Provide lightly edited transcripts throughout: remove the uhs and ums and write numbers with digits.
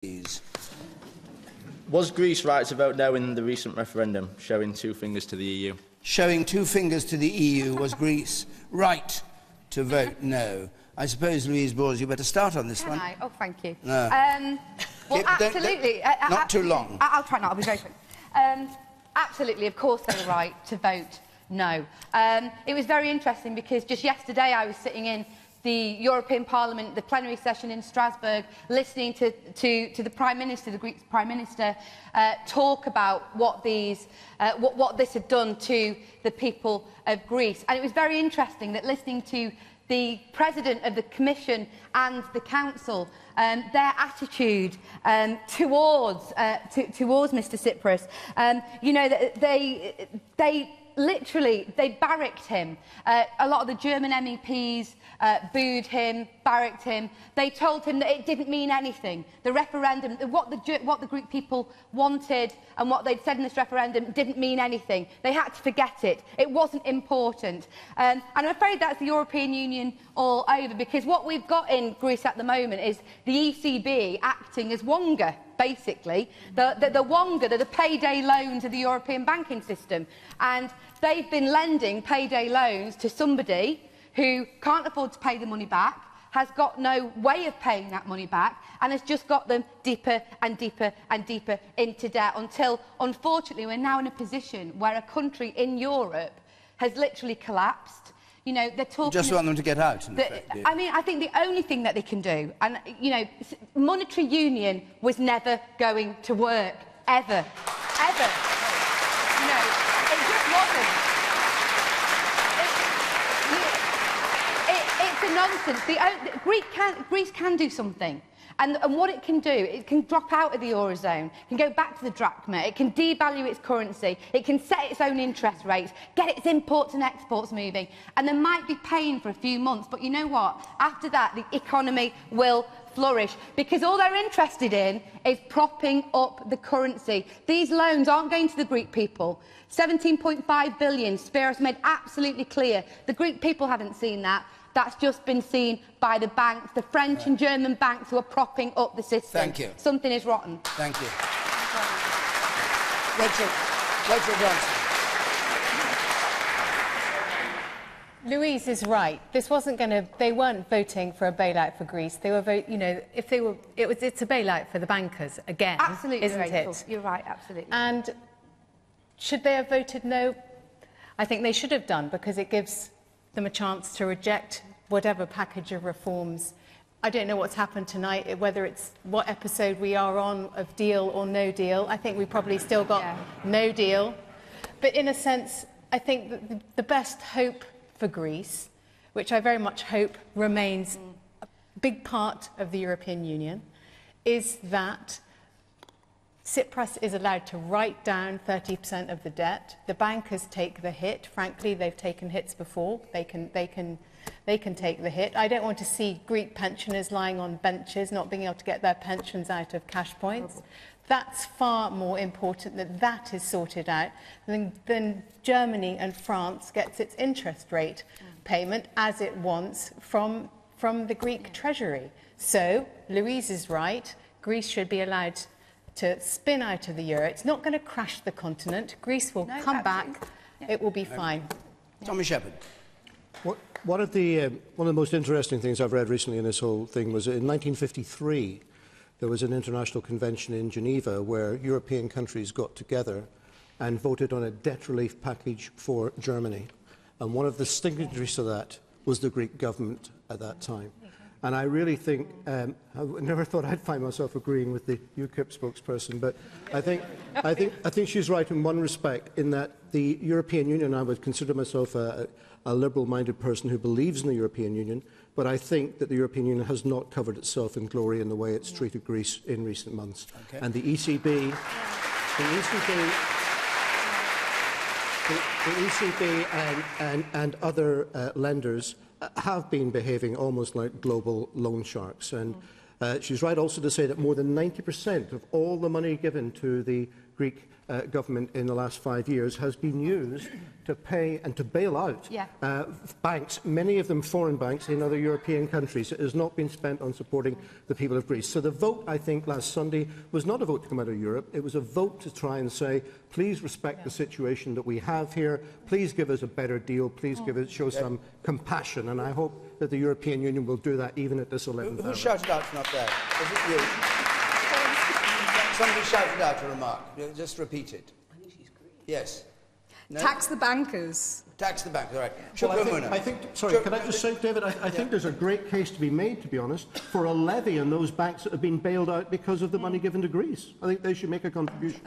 Please. Was Greece right to vote no in the recent referendum, showing two fingers to the EU? Showing two fingers to the EU, was Greece right to vote no? I suppose, Louise Bors, you better start on this one. Can I? Oh, thank you. No. Well, absolutely. Not too long. I'll try not. I'll be very quick. Absolutely, of course they were right to vote no. It was very interesting because just yesterday I was sitting in the European Parliament, the plenary session in Strasbourg, listening to the Prime Minister, the Greek Prime Minister, talk about what this had done to the people of Greece. And it was very interesting that listening to the President of the Commission and the Council, their attitude towards Mr Tsipras, you know, that they literally, they barracked him. A lot of the German MEPs booed him, barracked him. They told him that it didn't mean anything. The referendum, what the Greek people wanted and what they'd said in this referendum didn't mean anything. They had to forget it. It wasn't important. And I'm afraid that's the European Union all over, because what we've got in Greece at the moment is the ECB acting as Wonga, basically. The Wonga, the payday loans of the European banking system. And they've been lending payday loans to somebody who can't afford to pay the money back, has got no way of paying that money back, and has just got them deeper and deeper and deeper into debt until, unfortunately, we're now in a position where a country in Europe has literally collapsed. You know, they're talking... You just want them to get out, in effect, I mean, I think the only thing that they can do, and, you know, monetary union was never going to work. Ever. Ever. You know, it just wasn't. It's a nonsense. Greece can do something. And what it can do, it can drop out of the Eurozone, it can go back to the drachma, it can devalue its currency, it can set its own interest rates, get its imports and exports moving. And there might be pain for a few months, but you know what? After that, the economy will flourish, because all they're interested in is propping up the currency. These loans aren't going to the Greek people. 17.5 billion, Spiros made absolutely clear. The Greek people haven't seen that. That's just been seen by the banks, the French and German banks who are propping up the system. Thank you. Something is rotten. Thank you. Rachel Johnson. Louise is right. This wasn't going to. They weren't voting for a bailout for Greece. They were you know, if they were, it's a bailout for the bankers again. Absolutely, isn't Rachel. it? You're right. Absolutely. And should they have voted no? I think they should have done, because it gives them a chance to reject whatever package of reforms. I don't know what's happened tonight, whether it's what episode we are on of deal or no deal. I think we probably still got no deal. But in a sense, I think that the best hope for Greece, which I very much hope remains a big part of the European Union, is that Tsipras is allowed to write down 30% of the debt. The bankers take the hit. Frankly, they've taken hits before. They can take the hit. I don't want to see Greek pensioners lying on benches, not being able to get their pensions out of cash points. That's far more important that that is sorted out than Germany and France gets its interest rate payment as it wants from the Greek treasury. So, Louise is right. Greece should be allowed to spin out of the euro. It's not going to crash the continent. Greece will come back. Yeah. It will be fine. Tommy Shepherd. One of the most interesting things I've read recently in this whole thing was in 1953, there was an international convention in Geneva where European countries got together and voted on a debt relief package for Germany. And one of the signatories to that was the Greek government at that time. And I really think, I never thought I'd find myself agreeing with the UKIP spokesperson, but I think she's right in one respect, in that the European Union, I would consider myself a liberal-minded person who believes in the European Union, but I think that the European Union has not covered itself in glory in the way it's treated Greece in recent months. Okay. And the ECB and other lenders have been behaving almost like global loan sharks. And she's right also to say that more than 90% of all the money given to the Greek government in the last 5 years has been used to pay and to bail out banks, many of them foreign banks in other European countries. It has not been spent on supporting the people of Greece. So the vote, I think, last Sunday was not a vote to come out of Europe. It was a vote to try and say, please respect the situation that we have here. Please give us a better deal. Please show some compassion. And I hope that the European Union will do that even at this 11th hour. Who shouted out from up there? Was it you? Somebody shouted out a remark. Just repeat it. Yes. No? Tax the bankers. Tax the bankers, all right. Well, I think, sorry, can I just say, David, I think there's a great case to be made, to be honest, for a levy on those banks that have been bailed out because of the money given to Greece. I think they should make a contribution.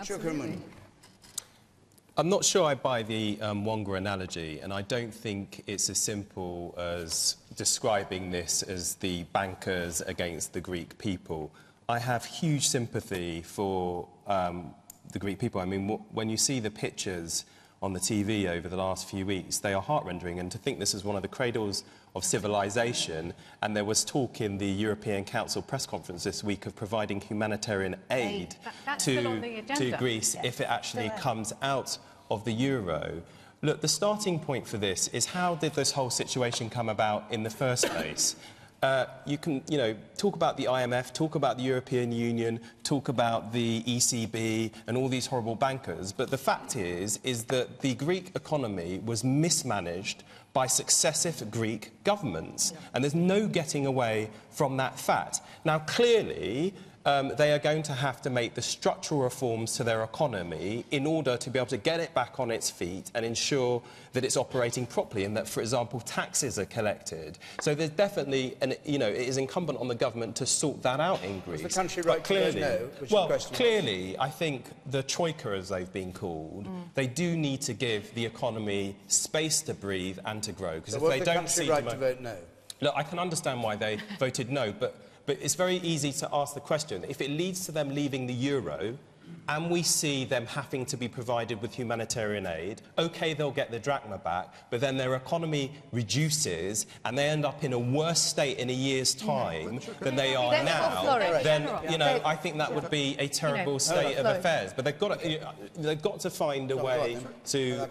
I'm not sure I buy the Wonga analogy, and I don't think it's as simple as describing this as the bankers against the Greek people. I have huge sympathy for the Greek people. I mean, when you see the pictures on the TV over the last few weeks, they are heart-rending, and to think this is one of the cradles of civilization, and there was talk in the European Council press conference this week of providing humanitarian aid to Greece if it actually comes out of the euro. Look, the starting point for this is, how did this whole situation come about in the first place? You can, talk about the IMF, talk about the European Union, talk about the ECB and all these horrible bankers, but the fact is that the Greek economy was mismanaged by successive Greek governments, and there's no getting away from that fact. Now, clearly, they are going to have to make the structural reforms to their economy in order to be able to get it back on its feet and ensure that it's operating properly and that, for example, taxes are collected. So there's definitely, it is incumbent on the government to sort that out in Greece. Was the country right to no? Well, clearly, I think the Troika, as they've been called, they do need to give the economy space to breathe and to grow. Because if they don't see right to vote no? Look, I can understand why they voted no, but it's very easy to ask the question, if it leads to them leaving the euro and we see them having to be provided with humanitarian aid, OK, they'll get the drachma back, but then their economy reduces and they end up in a worse state in a year's time than they are now, then, I think that would be a terrible state of affairs. But they've got to find a way to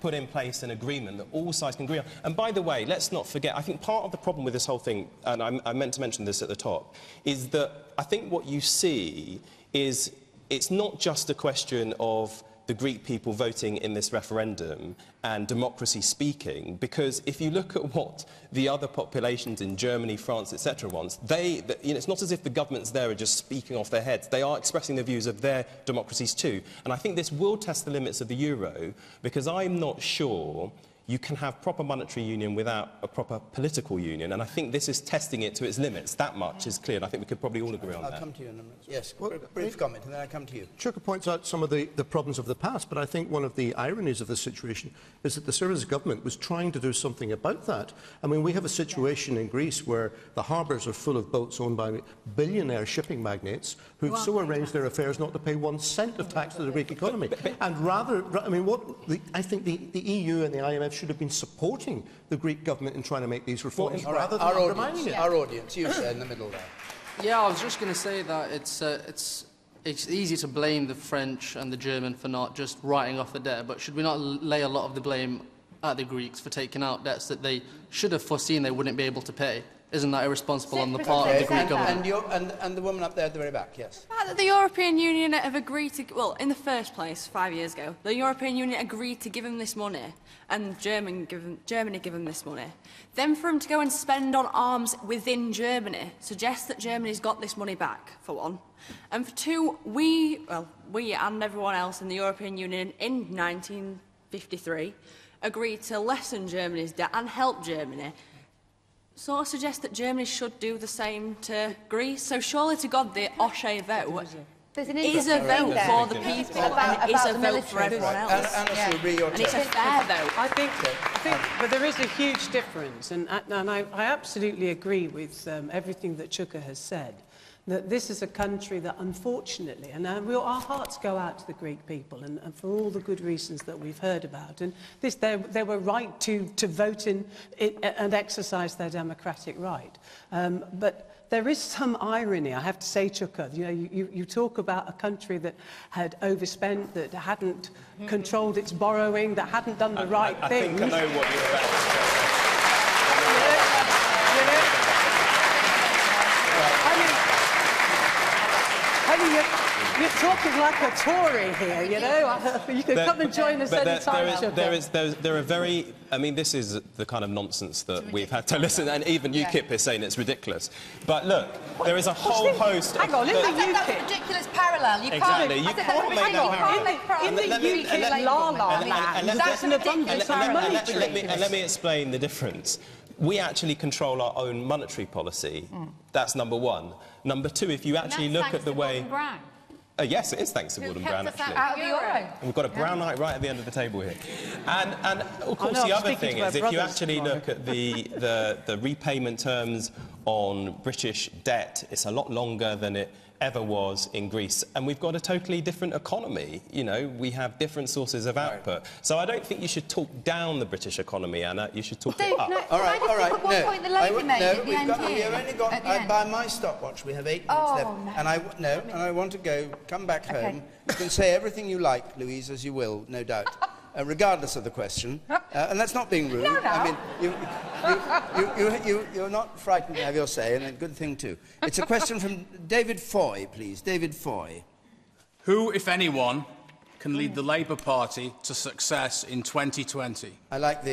put in place an agreement that all sides can agree on. And by the way, let's not forget, I think part of the problem with this whole thing, and I meant to mention this at the top, is that I think what you see is it's not just a question of the Greek people voting in this referendum and democracy speaking, because if you look at what the other populations in Germany, France, etc. want, it's not as if the governments there are just speaking off their heads. They are expressing the views of their democracies too. And I think this will test the limits of the euro, because I'm not sure you can have proper monetary union without a proper political union, and I think this is testing it to its limits. That much is clear, and I think we could probably all agree on that. I'll come to you in a minute. Yes, brief comment, and then I'll come to you. Chuka points out some of the problems of the past, but I think one of the ironies of this situation is that the Syriza government was trying to do something about that. I mean, we have a situation in Greece where the harbours are full of boats owned by billionaire shipping magnates who've so arranged their affairs not to pay 1 cent of tax to the Greek economy. And rather, I mean, I think the EU and the IMF should have been supporting the Greek government in trying to make these reforms rather than undermining it. Our audience, you sir, in the middle there. Yeah, I was just going to say that it's easy to blame the French and the German for not just writing off the debt, but should we not lay a lot of the blame at the Greeks for taking out debts that they should have foreseen they wouldn't be able to pay? Isn't that irresponsible on the part of the Greek government? And the woman up there at the very back, yes. The European Union have agreed to... Well, in the first place, 5 years ago, the European Union agreed to give them this money, and Germany give them this money. Then for them to go and spend on arms within Germany suggests that Germany's got this money back, for one. And for two, we and everyone else in the European Union in 1953 agreed to lessen Germany's debt and help Germany. Sort of suggests that Germany should do the same to Greece. So surely to God, the O'Shea vote is a vote for the people, and it is a vote for everyone else. And it's a fair vote. I think, but there is a huge difference, and I absolutely agree with everything that Chuka has said. That this is a country that, unfortunately, and our hearts go out to the Greek people, and for all the good reasons that we've heard about, and they were right to vote in and exercise their democratic right. But there is some irony, I have to say, Chuka. You know, you talk about a country that had overspent, that hadn't controlled its borrowing, that hadn't done the right things. I think I know what you're about to say. You're talking like a Tory here, you know. You can come and join us any time. There are very... I mean, this is the kind of nonsense that we've had to listen, and even UKIP is saying it's ridiculous. But look, there is a whole host... Hang on, in the UKIP... That's a ridiculous parallel. You exactly, can't... you can't make that parallel. In the UKIP la-la land, that's an abundance of money. And let me explain the difference. We actually control our own monetary policy. That's number one. Number two, if you actually look at the way... yes, it is thanks to Gordon Brown, actually. Out of the euro. We've got a Brownite right at the end of the table here. And of course, the other thing is, if you actually look at the repayment terms on British debt, it's a lot longer than it ever was in Greece. And we've got a totally different economy. You know, we have different sources of output. So I don't think you should talk down the British economy, Anna. You should talk it up. No, all right. One point the lady made at the end We've only got... By my stopwatch, we have 8 minutes left. No. And I want to come back home. You can say everything you like, Louise, as you will, no doubt. Regardless of the question. And that's not being rude. No. I mean, you're not frightened to have your say, and a good thing too. It's a question from David Foy, please. David Foy. Who, if anyone, can lead the Labour Party to success in 2020? I like this.